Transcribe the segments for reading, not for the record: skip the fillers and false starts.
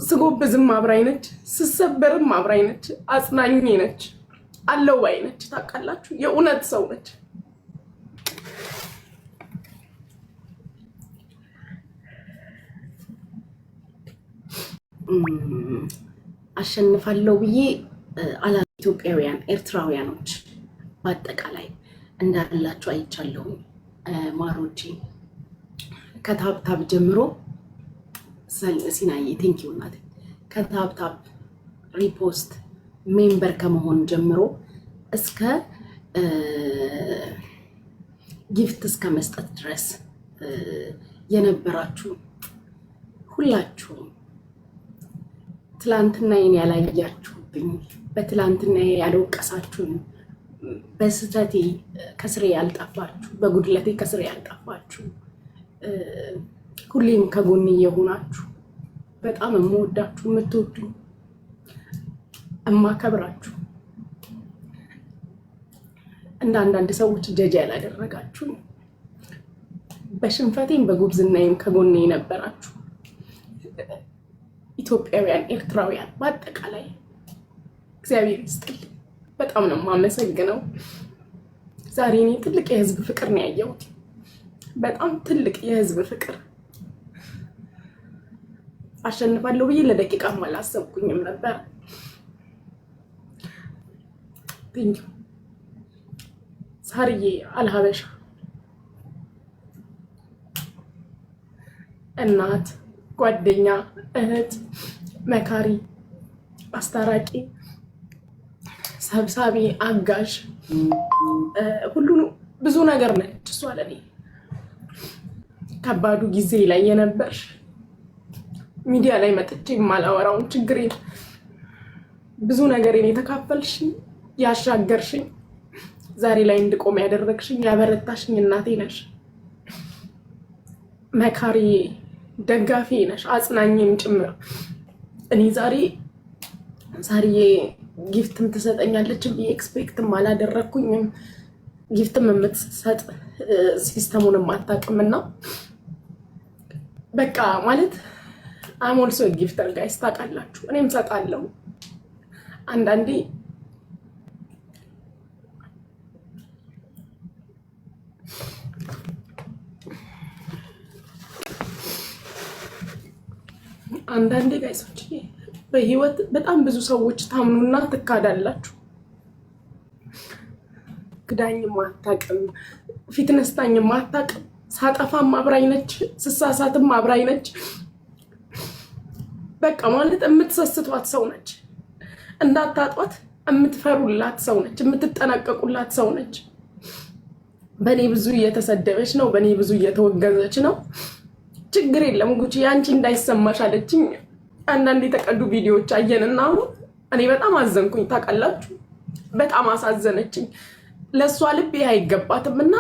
ስጎብዝም አብራኝ ነች፣ ስሰበርም አብራኝ ነች፣ አጽናኝ ነች፣ አለዋይ ነች። ታውቃላችሁ፣ የእውነት ሰው ነች። አሸንፋለሁ ብዬ አላ ኢትዮጵያውያን ኤርትራውያኖች በአጠቃላይ እንዳላችሁ አይቻለሁ። ማሮቼ ከታብታብ ጀምሮ ሲናዬ ቴንኪው እናቴ፣ ከታብታብ ሪፖስት ሜምበር ከመሆን ጀምሮ እስከ ጊፍት እስከ መስጠት ድረስ የነበራችሁ ሁላችሁም ትላንትናዬን ያላያችሁብኝ፣ በትላንትናዬ ያልወቀሳችሁኝ፣ በስህተቴ ከስሬ ያልጠፋችሁ፣ በጉድለቴ ከስሬ ያልጠፋችሁ፣ ሁሌም ከጎኔ የሆናችሁ በጣም የምወዳችሁ የምትወዱኝ እማከብራችሁ እንደ አንዳንድ ሰዎች ጀጃ ያላደረጋችሁ በሽንፈቴም በጉብዝናዬም ከጎኔ የነበራችሁ ኢትዮጵያውያን ኤርትራውያን በአጠቃላይ እግዚአብሔር ይስጥልኝ። በጣም ነው የማመሰግነው። ዛሬ እኔ ትልቅ የህዝብ ፍቅር ነው ያየሁት። በጣም ትልቅ የህዝብ ፍቅር። አሸንፋለሁ ብዬ ለደቂቃም አላሰብኩኝም ነበር። ቴንኪው ሳርዬ አልሀበሻ እናት፣ ጓደኛ፣ እህት፣ መካሪ፣ አስታራቂ፣ ሰብሳቢ፣ አጋዥ፣ ሁሉ ብዙ ነገር ነች እሷ ለኔ። ከባዱ ጊዜ ላይ የነበርሽ ሚዲያ ላይ መጥቼ የማላወራውን ችግሬን ብዙ ነገሬን የተካፈልሽኝ፣ ያሻገርሽኝ፣ ዛሬ ላይ እንድቆም ያደረግሽኝ፣ ያበረታሽኝ እናቴ ነሽ። መካሪ ደጋፊ ነሽ፣ አጽናኝም ጭምር። እኔ ዛሬ ጊፍትም ትሰጠኛለች ብዬ ኤክስፔክትም አላደረግኩኝም። ጊፍትም የምትሰጥ ሲስተሙንም አታውቅምና በቃ ማለት አሞልሶ ጊፍተር ጋይስ ታውቃላችሁ። እኔም ሰጣለሁ አንዳንዴ ጋይሶች በህይወት በጣም ብዙ ሰዎች ታምኑና ትካዳላችሁ። ክዳኝም አታውቅም፣ ፊትነስታኝም አታውቅም። ሳጠፋም አብራኝ ነች፣ ስሳሳትም አብራኝ ነች። በቃ ማለት የምትሰስቷት ሰው ነች። እንዳታጧት የምትፈሩላት ሰው ነች፣ የምትጠነቀቁላት ሰው ነች። በእኔ ብዙ እየተሰደበች ነው፣ በእኔ ብዙ እየተወገዘች ነው። ችግር የለም ጉቺ ያንቺ እንዳይሰማሽ አለችኝ። አንዳንድ የተቀዱ ቪዲዮዎች አየንና አሁን እኔ በጣም አዘንኩኝ። ታውቃላችሁ በጣም አሳዘነችኝ። ለሷ ልቤ አይገባትም እና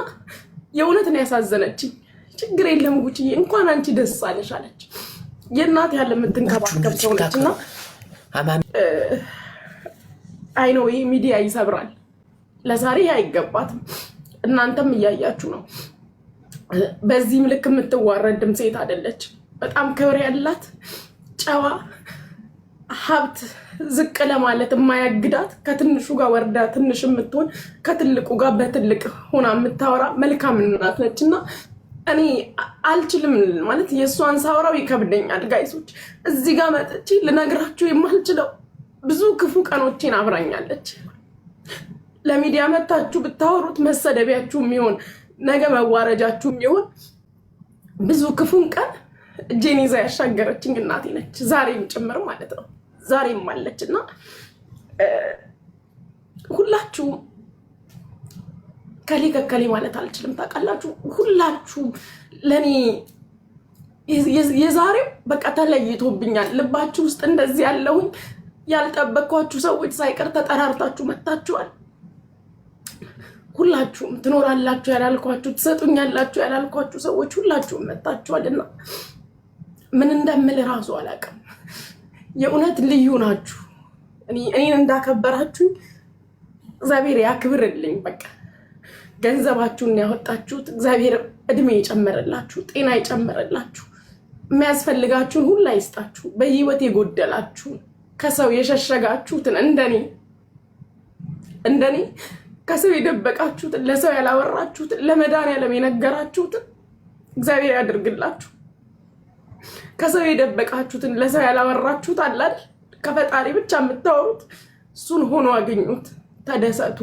የእውነት ነው ያሳዘነችኝ። ችግር የለም ጉቺ እንኳን አንቺ ደስ አለሽ አለች። የእናት ያለ የምትንከባከብ ሰው ነችና አይ ነው ይሄ ሚዲያ ይሰብራል። ለዛሬ አይገባትም። እናንተም እያያችሁ ነው። በዚህም ልክ የምትዋረድም ሴት አይደለች። በጣም ክብር ያላት ጨዋ፣ ሀብት ዝቅ ለማለት የማያግዳት፣ ከትንሹ ጋር ወርዳ ትንሽ የምትሆን ከትልቁ ጋር በትልቅ ሆና የምታወራ መልካም እናት ነች እና እኔ አልችልም ማለት የእሷን ሳወራው ይከብደኛል። ጋይሶች እዚህ ጋር መጥቼ ልነግራችሁ የማልችለው ብዙ ክፉ ቀኖቼን አብራኛለች። ለሚዲያ መታችሁ ብታወሩት መሰደቢያችሁ የሚሆን ነገ መዋረጃችሁ የሚሆን ብዙ ክፉን ቀን እጄን ይዛ ያሻገረችኝ እናቴ ነች። ዛሬም ጭምር ማለት ነው። ዛሬም አለች እና ሁላችሁም ከሌ ከከሌ ማለት አልችልም። ታውቃላችሁ ሁላችሁም ለኔ የዛሬው በቃ ተለይቶብኛል። ልባችሁ ውስጥ እንደዚህ ያለውኝ ያልጠበቅኳችሁ ሰዎች ሳይቀር ተጠራርታችሁ መጣችኋል። ሁላችሁም ትኖራላችሁ ያላልኳችሁ፣ ትሰጡኛላችሁ ያላልኳችሁ ሰዎች ሁላችሁም መጣችኋልና ምን እንደምል ራሱ አላውቅም። የእውነት ልዩ ናችሁ። እኔን እንዳከበራችሁ እግዚአብሔር ያክብርልኝ። በቃ ገንዘባችሁን ያወጣችሁት እግዚአብሔር እድሜ ይጨምርላችሁ፣ ጤና ይጨምርላችሁ። የሚያስፈልጋችሁን ሁሉ ይስጣችሁ። በህይወት የጎደላችሁን ከሰው የሸሸጋችሁትን እንደኔ ከሰው የደበቃችሁትን ለሰው ያላወራችሁትን ለመድኃኒዓለም የነገራችሁትን እግዚአብሔር ያድርግላችሁ። ከሰው የደበቃችሁትን ለሰው ያላወራችሁት አለ አይደል? ከፈጣሪ ብቻ የምታወሩት እሱን ሆኖ አገኙት። ተደሰቱ።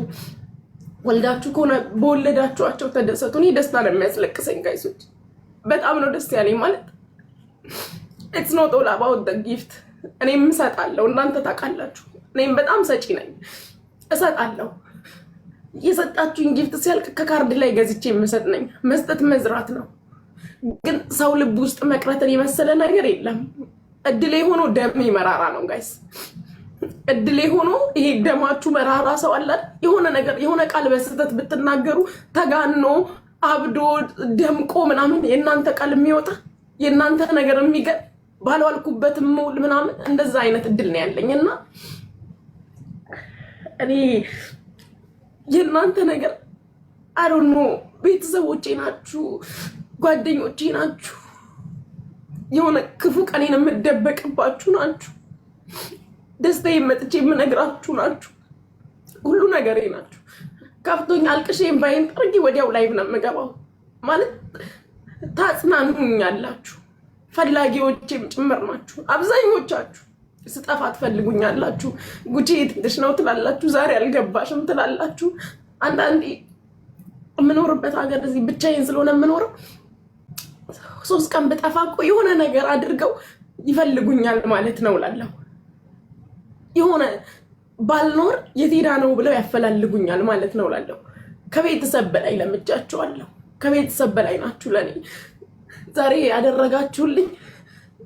ወልዳችሁ ከሆነ በወለዳችኋቸው ተደሰቱ። እኔ ደስታ ነው የሚያስለቅሰኝ ጋይሶች፣ በጣም ነው ደስ ያለኝ። ማለት it's not all about the gift። እኔም እሰጣለሁ፣ እናንተ ታውቃላችሁ። እኔም በጣም ሰጪ ነኝ፣ እሰጣለሁ። የሰጣችሁኝ ጊፍት ሲያልቅ ከካርድ ላይ ገዝቼ የምሰጥ ነኝ። መስጠት መዝራት ነው። ግን ሰው ልብ ውስጥ መቅረትን የመሰለ ነገር የለም። እድሌ ሆኖ ደሜ መራራ ነው ጋይስ። እድሌ ሆኖ ይሄ ደማችሁ መራራ ሰው አለ። የሆነ ነገር የሆነ ቃል በስህተት ብትናገሩ ተጋኖ አብዶ ደምቆ ምናምን የእናንተ ቃል የሚወጣ የእናንተ ነገር የሚገል ባልዋልኩበት ሙል ምናምን እንደዛ አይነት እድል ነው ያለኝና እኔ የእናንተ ነገር አሮኖ ቤተሰቦቼ ናችሁ፣ ጓደኞቼ ናችሁ፣ የሆነ ክፉ ቀኔን የምደበቅባችሁ ናችሁ፣ ደስታዬ መጥቼ የምነግራችሁ ናችሁ፣ ሁሉ ነገሬ ናችሁ። ከፍቶኝ አልቅሼም ባይን ጠርጊ ወዲያው ላይቭ ነው የምገባው። ማለት ታጽናኑኛላችሁ፣ ፈላጊዎቼም ጭምር ናችሁ። አብዛኞቻችሁ ስጠፋ ትፈልጉኛላችሁ። ጉቺ ትንሽ ነው ትላላችሁ፣ ዛሬ አልገባሽም ትላላችሁ። አንዳንዴ የምኖርበት ሀገር እዚህ ብቻዬን ስለሆነ የምኖረው 3 ቀን ብጠፋ እኮ የሆነ ነገር አድርገው ይፈልጉኛል ማለት ነው እላለሁ። የሆነ ባልኖር የት ሄዳ ነው ብለው ያፈላልጉኛል ማለት ነው እላለሁ። ከቤተሰብ በላይ ለምጃችኋለሁ። ከቤተሰብ በላይ ናችሁ ለኔ። ዛሬ ያደረጋችሁልኝ፣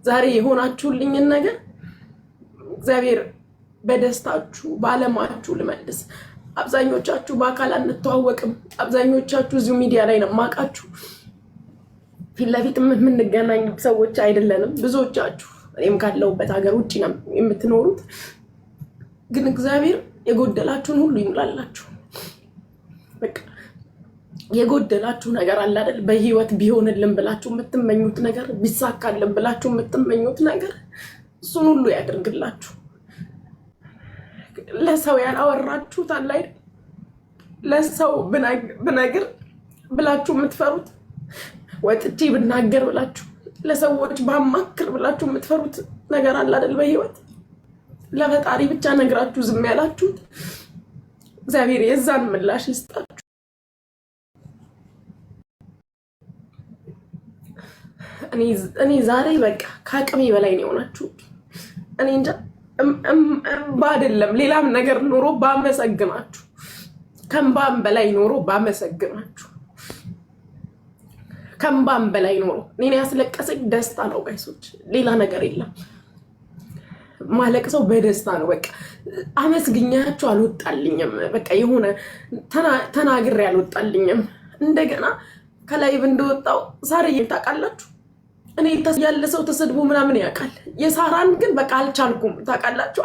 ዛሬ የሆናችሁልኝን ነገር እግዚአብሔር በደስታችሁ ባለማችሁ ልመልስ። አብዛኞቻችሁ በአካል አንተዋወቅም። አብዛኞቻችሁ እዚሁ ሚዲያ ላይ ነው የማውቃችሁ። ፊት ለፊት የምንገናኝ ሰዎች አይደለንም ብዙዎቻችሁ። እኔም ካለሁበት ሀገር ውጭ ነው የምትኖሩት። ግን እግዚአብሔር የጎደላችሁን ሁሉ ይሙላላችሁ። በቃ የጎደላችሁ ነገር አለ አይደል? በህይወት ቢሆንልን ብላችሁ የምትመኙት ነገር፣ ቢሳካልን ብላችሁ የምትመኙት ነገር እሱን ሁሉ ያደርግላችሁ። ለሰው ያላወራችሁት አለ አይደል? ለሰው ብነግር ብላችሁ የምትፈሩት፣ ወጥቼ ብናገር ብላችሁ ለሰዎች ባማክር ብላችሁ የምትፈሩት ነገር አለ አይደል? በህይወት ለፈጣሪ ብቻ ነግራችሁ ዝም ያላችሁት እግዚአብሔር የዛን ምላሽ ይስጣችሁ። እኔ ዛሬ በቃ ከአቅሜ በላይ ነው የሆናችሁ። እኔ እንጃ አይደለም ሌላም ነገር ኖሮ ባመሰግናችሁ፣ ከእምባም በላይ ኖሮ ባመሰግናችሁ፣ ከእምባም በላይ ኖሮ እኔን ያስለቀሰኝ ደስታ ነው ጋይሶች፣ ሌላ ነገር የለም። ማለቅሰው በደስታ ነው። በቃ አመስግኛችሁ አልወጣልኝም። በቃ የሆነ ተናግሬ አልወጣልኝም። እንደገና ከላይቭ እንደወጣው ሳርዬ ታውቃላችሁ፣ እኔ ያለ ሰው ተሰድቦ ምናምን ያውቃል። የሳራን ግን በቃ አልቻልኩም። ታውቃላችሁ፣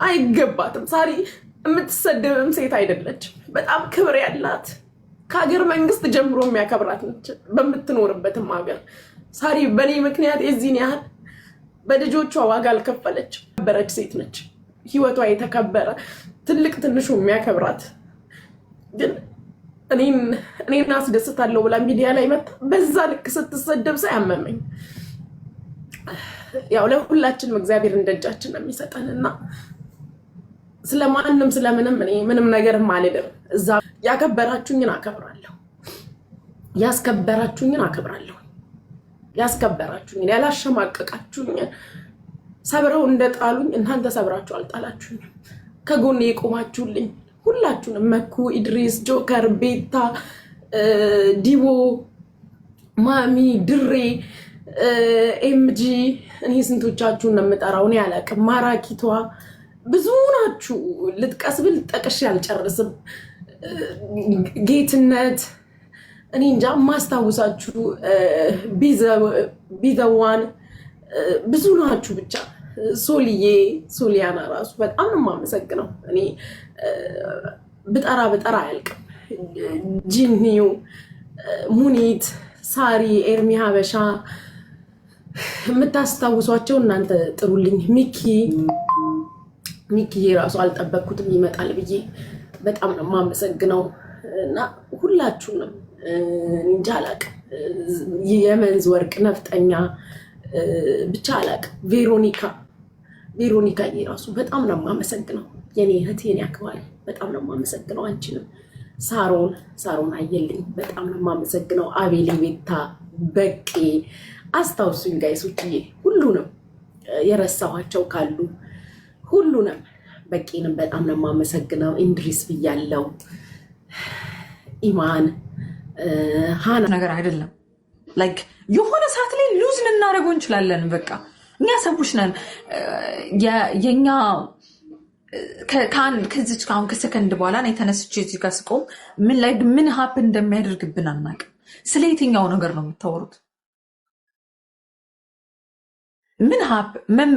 አይገባትም። ሳሪ የምትሰደብም ሴት አይደለችም። በጣም ክብር ያላት ከሀገር መንግስት ጀምሮ የሚያከብራት ነች። በምትኖርበትም ሀገር ሳሪ በእኔ ምክንያት የዚህን ያህል በልጆቿ ዋጋ አልከፈለችም። ከበረች ሴት ነች። ህይወቷ የተከበረ ትልቅ ትንሹ የሚያከብራት ግን እኔን አስደስታለሁ ብላ ሚዲያ ላይ መጣ በዛ ልክ ስትሰደብ ሳያመመኝ። ያው ለሁላችንም እግዚአብሔር እንደጃችን ነው የሚሰጠን እና ስለማንም ስለምንም እኔ ምንም ነገር አልልም። እዛ ያከበራችሁኝን አከብራለሁ፣ ያስከበራችሁኝን አከብራለሁ። ያስከበራችሁኝን ያላሸማቀቃችሁኝን ሰብረው እንደጣሉኝ እናንተ ሰብራችሁ አልጣላችሁኝም። ከጎኔ የቆማችሁልኝ ሁላችሁንም መኩ፣ ኢድሪስ፣ ጆከር፣ ቤታ፣ ዲቦ፣ ማሚ፣ ድሬ፣ ኤምጂ እኔ ስንቶቻችሁን ነው የምጠራው? እኔ አላውቅም። ማራኪቷ ብዙ ናችሁ። ልጥቀስ ብል ጠቅሼ አልጨርስም። ጌትነት እኔ እንጃ ማስታውሳችሁ ቢዘዋን ብዙ ናችሁ። ብቻ ሶሊያና ራሱ በጣም ነው የማመሰግነው። እኔ ብጠራ አያልቅም። ጂኒው፣ ሙኒት፣ ሳሪ፣ ኤርሚ ሀበሻ የምታስታውሷቸው እናንተ ጥሩልኝ። ሚኪ ራሱ አልጠበቅኩትም ይመጣል ብዬ በጣም ነው የማመሰግነው። እና ሁላችሁንም እንጃ አላቅም። የመንዝ ወርቅ ነፍጠኛ ብቻ አላቅም። ቬሮኒካ ራሱ በጣም ነው የማመሰግነው። የኔ እህት የኔ አክባሪ በጣም ነው የማመሰግነው። አንቺንም ሳሮን አየልኝ በጣም ነው የማመሰግነው። አቤሌ፣ ቤታ፣ በቄ አስታውሱኝ ጋይሶችዬ። ሁሉንም የረሳኋቸው ካሉ ሁሉንም በቄንም በጣም ነው የማመሰግነው። ኢንድሪስ ብያለው። ኢማን ሃና ነገር አይደለም። ላይክ የሆነ ሰዓት ላይ ሉዝ ልናደርገው እንችላለን። በቃ እኛ ሰዎች ነን። የኛ ከዚች አሁን ከሰከንድ በኋላ ነው የተነስቼ እዚህ ጋር ስቆም ምን ሀፕን እንደሚያደርግብን አናውቅም። ስለ የትኛው ነገር ነው የምታወሩት? ምን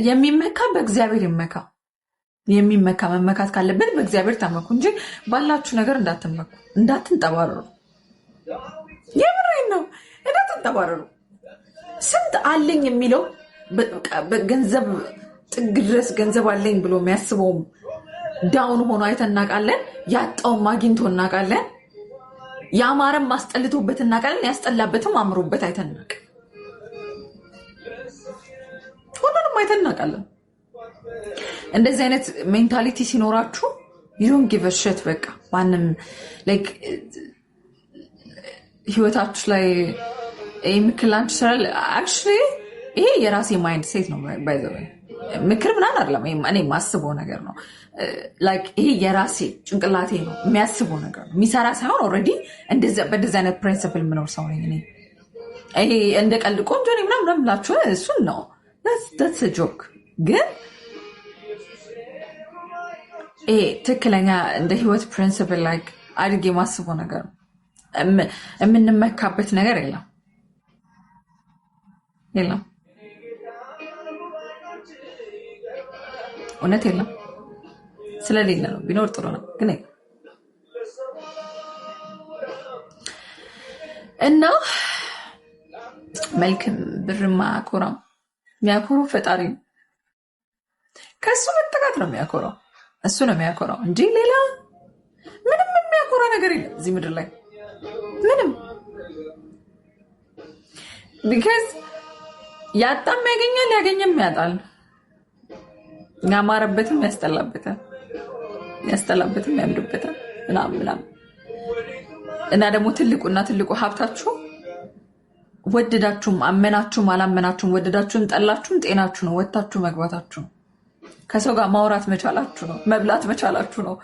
የሚመካ በእግዚአብሔር ይመካ። የሚመካ መመካት ካለብን በእግዚአብሔር ተመኩ እንጂ ባላችሁ ነገር እንዳትመኩ፣ እንዳትንጠባረሩ። የምሬን ነው፣ እንዳትንጠባረሩ። ስንት አለኝ የሚለው በገንዘብ ጥግ ድረስ ገንዘብ አለኝ ብሎ የሚያስበውም ዳውን ሆኖ አይተን እናውቃለን። ያጣውም አግኝቶ እናውቃለን። ያማረም ማስጠልቶበት እናውቃለን። ያስጠላበትም አምሮበት አይተን እናውቃለን። ሁሉንም አይተን እናውቃለን። እንደዚህ አይነት ሜንታሊቲ ሲኖራችሁ ዩን ጊቭ አ ሺት። በቃ ማንም ላይክ ህይወታችሁ ላይ ምክላንች ስራል አክቹሊ ይሄ የራሴ ማይንድ ሴት ነው። ባይ ዘ ወይ ምክር ምናምን አይደለም፣ እኔ የማስበው ነገር ነው። ላይክ ይሄ የራሴ ጭንቅላቴ ነው የሚያስበው ነገር ነው፣ የሚሰራ ሳይሆን ኦልሬዲ በደዚ አይነት ፕሪንሲፕል የምኖር ሰው ነኝ እኔ። ይሄ እንደ ቀልድ ቆንጆ ነኝ ምናምን ብላችሁ እሱን ነው that's a joke። ግን ይሄ ትክክለኛ እንደ ህይወት ፕሪንሲፕል ላይክ አድርጌ የማስበው ነገር ነው። የምንመካበት ነገር የለም፣ እውነት የለም። ስለሌለ ነው። ቢኖር ጥሩ ነው ግን እና መልክም ብርማ አኮራም የሚያኮረው ፈጣሪ ነው። ከእሱ መጠቃት ነው የሚያኮረው፣ እሱ ነው የሚያኮረው እንጂ ሌላ ምንም የሚያኮራ ነገር የለም እዚህ ምድር ላይ ምንም። ቢካዝ ያጣም ያገኛል፣ ያገኘም ያጣል። ያማረበትም ያስጠላበታል፣ ያስጠላበትም ያምርበታል ምናምን። እና ደግሞ ትልቁ ሀብታችሁ ወደዳችሁም አመናችሁም አላመናችሁም ወደዳችሁም ጠላችሁም ጤናችሁ ነው፣ ወጣችሁ መግባታችሁ ነው፣ ከሰው ጋር ማውራት መቻላችሁ ነው፣ መብላት መቻላችሁ ነው፣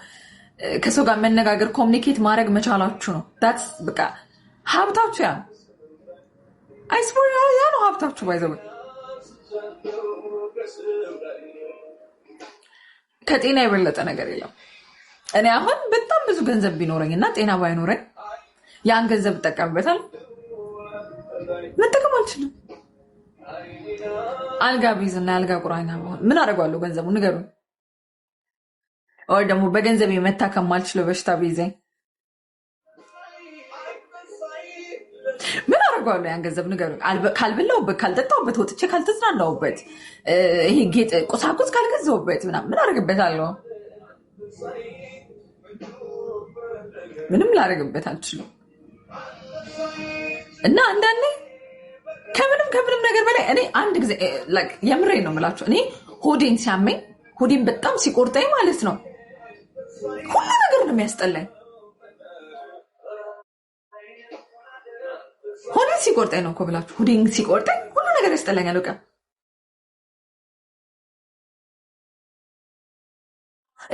ከሰው ጋር መነጋገር ኮሚኒኬት ማድረግ መቻላችሁ ነው። ዳትስ በቃ ሀብታችሁ ያ አይስቦር ያ ነው ሀብታችሁ። ባይዘው ከጤና የበለጠ ነገር የለም። እኔ አሁን በጣም ብዙ ገንዘብ ቢኖረኝ እና ጤና ባይኖረኝ ያን ገንዘብ እጠቀምበታል መጠቀም አልችልም። አልጋ ቢዝና አልጋ ቁራኛ ምን አደርጋለሁ? ገንዘቡ ንገሩኝ። ወይ ደግሞ በገንዘብ መታከም ማልችለው በሽታ ቢይዘኝ ምን አደርጋለሁ? ያን ገንዘብ ንገሩኝ። ካልበላሁበት፣ ካልጠጣሁበት፣ ወጥቼ ካልተዝናናሁበት፣ ይሄ ጌጥ ቁሳቁስ ካልገዛሁበት ምን አደርግበታለሁ? ምንም ላደርግበት አልችልም። እና አንዳንዴ ከምንም ነገር በላይ እኔ አንድ ጊዜ የምሬን ነው የምላችሁ፣ እኔ ሆዴን ሲያመኝ ሆዴን በጣም ሲቆርጠኝ ማለት ነው ሁሉ ነገር ነው የሚያስጠላኝ። ሆዴን ሲቆርጠኝ ነው እኮ ብላችሁ፣ ሆዴን ሲቆርጠኝ ሁሉ ነገር ያስጠላኛል። በቃ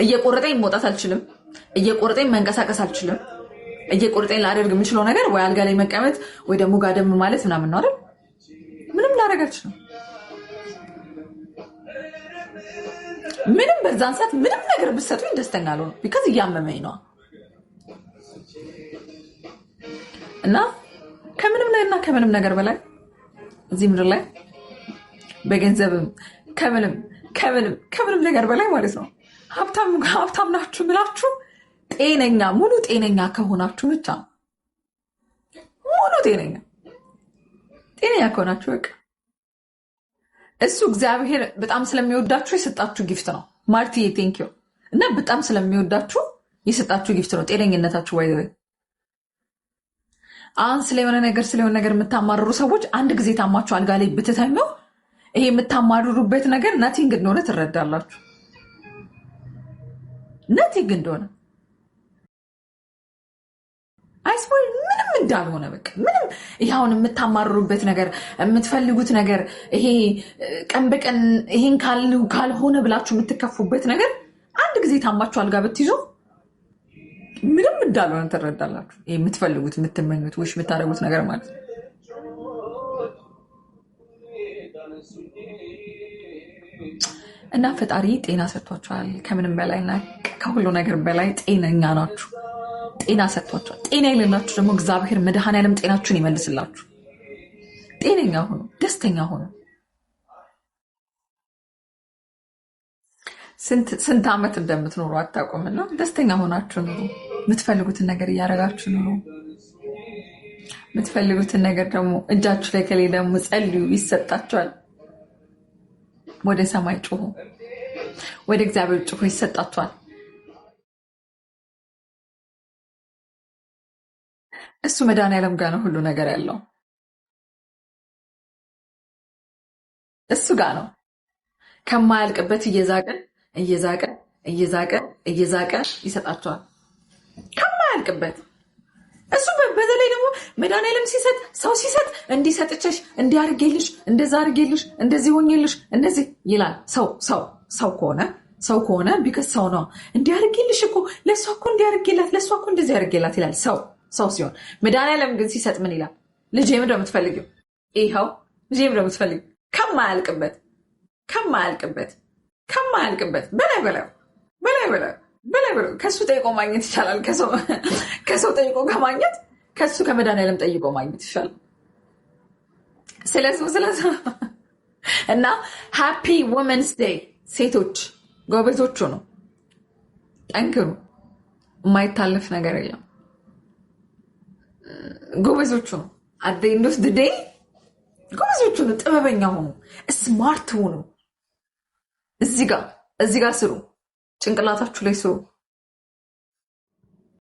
እየቆረጠኝ መውጣት አልችልም፣ እየቆረጠኝ መንቀሳቀስ አልችልም። እየቆረጠኝ ላደርግ የምችለው ነገር ወይ አልጋ ላይ መቀመጥ ወይ ደግሞ ጋደም ማለት ምናምን ነው አይደል? ምንም ላደርግ አልችልም። ምንም በዛን ሰዓት ምንም ነገር ብትሰጡኝ ደስተኛ አልሆንም፣ ቢካዝ እያመመኝ ነው። እና ከምንም ነገር በላይ እዚህ ምድር ላይ በገንዘብም ከምንም ነገር በላይ ማለት ነው ሀብታም ናችሁ ብላችሁ ሙሉ ጤነኛ ከሆናችሁ ብቻ ሙሉ ጤነኛ ከሆናችሁ በቃ እሱ እግዚአብሔር በጣም ስለሚወዳችሁ የሰጣችሁ ጊፍት ነው። ማርቲዬ ቴንኪው። እና በጣም ስለሚወዳችሁ የሰጣችሁ ጊፍት ነው ጤነኝነታችሁ። ወይ አሁን ስለሆነ ነገር የምታማርሩ ሰዎች አንድ ጊዜ ታማችሁ አልጋ ላይ ብትተኙ ይሄ የምታማርሩበት ነገር ናቲንግ እንደሆነ ትረዳላችሁ። ናቲንግ እንደሆነ አይስፖል ምንም እንዳልሆነ በቃ ምንም ይሄውን የምታማርሩበት ነገር የምትፈልጉት ነገር ይሄ ቀን በቀን ይሄን ካልሆነ ብላችሁ የምትከፉበት ነገር አንድ ጊዜ ታማችሁ አልጋ ብትይዙ ምንም እንዳልሆነ ትረዳላችሁ። ይሄ የምትፈልጉት የምትመኙት ወይስ የምታደርጉት ነገር ማለት ነው። እና ፈጣሪ ጤና ሰጥቷችኋል። ከምንም በላይና ከሁሉ ነገር በላይ ጤነኛ ናችሁ። ጤና ሰጥቷችኋል። ጤና የሌላችሁ ደግሞ እግዚአብሔር መድኃኔዓለም ጤናችሁን ይመልስላችሁ። ጤነኛ ሆኑ፣ ደስተኛ ሆኑ። ስንት ዓመት እንደምትኖሩ አታውቁምና ደስተኛ ሆናችሁ ኑሩ። የምትፈልጉትን ነገር እያደረጋችሁ ኑሩ። የምትፈልጉትን ነገር ደግሞ እጃችሁ ላይ ከሌለ ደግሞ ጸልዩ፣ ይሰጣችኋል። ወደ ሰማይ ጩሁ፣ ወደ እግዚአብሔር ጩሁ፣ ይሰጣችኋል። እሱ መድኃኔዓለም ጋር ነው ሁሉ ነገር ያለው። እሱ ጋር ነው ከማያልቅበት እየዛቀ ይሰጣቸዋል። ከማያልቅበት እሱ በተለይ ደግሞ መድኃኔዓለም ሲሰጥ ሰው ሲሰጥ እንዲሰጥችሽ እንዲያርጌልሽ እንደዛ አርጌልሽ እንደዚህ ሆኜልሽ እንደዚህ ይላል። ሰው ከሆነ ቢከስ ሰው ነው እንዲያርጌልሽ እኮ ለሷ እኮ እንዲያርጌላት ለሷ እኮ እንደዚህ ያርጌላት ይላል። ሰው ሲሆን መድኃኔዓለም ግን ሲሰጥ ምን ይላል? ልጄ ምንድን ነው የምትፈልጊው? ይኸው ልጄ ምንድን ነው የምትፈልጊው? ከማያልቅበት በላይ ከሱ ጠይቆ ማግኘት ይቻላል። ከሰው ጠይቆ ከማግኘት ከሱ ከመድኃኔዓለም ጠይቆ ማግኘት ይሻላል። ስለዚህ እና ሃፒ ወመንስ ዴይ ሴቶች ጎበዞቹ ነው። ጠንክሩ። የማይታለፍ ነገር የለም። ጎበዞቹ ነው። አት ኤንድ ኦፍ ዘ ዴይ ጎበዞቹ ነው። ጥበበኛ ሆኑ፣ ስማርት ሆኑ። እዚህ ጋር ስሩ፣ ጭንቅላታችሁ ላይ ስሩ።